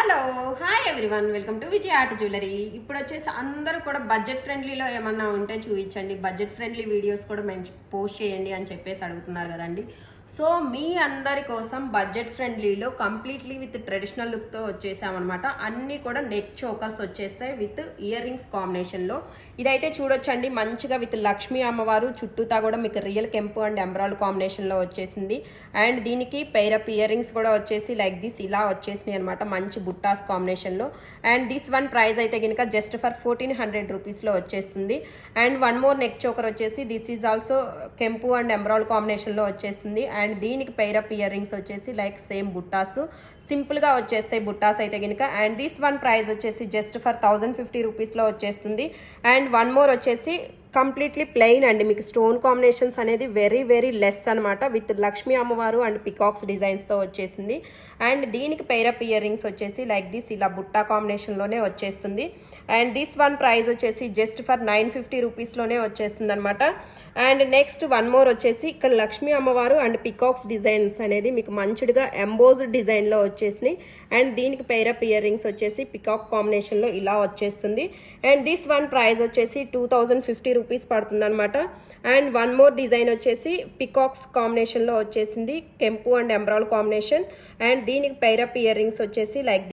Hello hi everyone welcome to Vijay art jewellery. ఇప్పుడు వచ్చేసి అందరూ కూడా బడ్జెట్ ఫ్రెండ్లీలో ఏమన్నా ఉంటే చూపించండి, బడ్జెట్ ఫ్రెండ్లీ వీడియోస్ కూడా మంచి పోస్ట్ చేయండి అని చెప్పేసి అడుగుతున్నారు కదండి. సో మీ అందరి కోసం బడ్జెట్ ఫ్రెండ్లీలో కంప్లీట్లీ విత్ ట్రెడిషనల్ లుక్తో వచ్చేసామన్నమాట. అన్నీ కూడా నెక్ చోకర్స్ వచ్చేస్తాయి విత్ ఇయర్ రింగ్స్ కాంబినేషన్లో. ఇదైతే చూడొచ్చండి, మంచిగా విత్ లక్ష్మీ అమ్మవారు చుట్టూతా కూడా మీకు రియల్ కెంపు అండ్ ఎమరాల్డ్ కాంబినేషన్లో వచ్చేసింది. అండ్ దీనికి పెయిరప్ ఇయర్ రింగ్స్ కూడా వచ్చేసి లైక్ దిస్ ఇలా వచ్చేసినాయి అనమాట, మంచి బుట్టాస్ కాంబినేషన్లో. అండ్ దిస్ వన్ ప్రైస్ అయితే కనుక జస్ట్ ఫర్ 1400 రూపీస్లో వచ్చేస్తుంది. And one more neck choker వచ్చేసి దిస్ ఈజ్ ఆల్సో కెంపు అండ్ ఎమరాల్డ్ కాంబినేషన్లో వచ్చేస్తుంది. అండ్ దీనికి పెయిరప్ ఇయర్ రింగ్స్ వచ్చేసి లైక్ సేమ్ బుట్టాస్ సింపుల్గా వచ్చేస్తాయి బుట్టాస్ అయితే కనుక. అండ్ దిస్ వన్ ప్రైస్ వచ్చేసి జస్ట్ ఫర్ 1050 రూపీస్లో వచ్చేస్తుంది. అండ్ వన్ మోర్ వచ్చేసి కంప్లీట్లీ ప్లెయిన్ అండి, మీకు స్టోన్ కాంబినేషన్స్ అనేది వెరీ వెరీ లెస్ అనమాట, విత్ లక్ష్మీ అమ్మవారు అండ్ పికాక్స్ డిజైన్స్తో వచ్చేసింది. అండ్ దీనికి పెయిరప్ ఇయర్ రింగ్స్ వచ్చేసి లైక్ దిస్ ఇలా బుట్టా కాంబినేషన్లోనే వచ్చేస్తుంది. అండ్ దిస్ వన్ ప్రైస్ వచ్చేసి జస్ట్ ఫర్ 950 రూపీస్లోనే వచ్చేస్తుంది అనమాట. అండ్ నెక్స్ట్ వన్ మోర్ వచ్చేసి ఇక్కడ లక్ష్మీ అమ్మవారు అండ్ పికాక్స్ డిజైన్స్ అనేది మీకు మంచిగా ఎంబోజ్డ్ డిజైన్లో వచ్చేసినాయి. అండ్ దీనికి పెయిరప్ ఇయర్ రింగ్స్ వచ్చేసి పికాక్ కాంబినేషన్లో ఇలా వచ్చేస్తుంది. అండ్ దిస్ వన్ ప్రైస్ వచ్చేసి 2050 రూపీస్ పడుతుంది అనమాట. అండ్ వన్ మోర్ డిజైన్ వచ్చేసి పికాక్స్ కాంబినేషన్లో వచ్చేసింది, కెంపు అండ్ ఎమరాల్డ్ కాంబినేషన్. అండ్ దీనికి పెయిరప్ ఇయర్ రింగ్స్ వచ్చేసి లైక్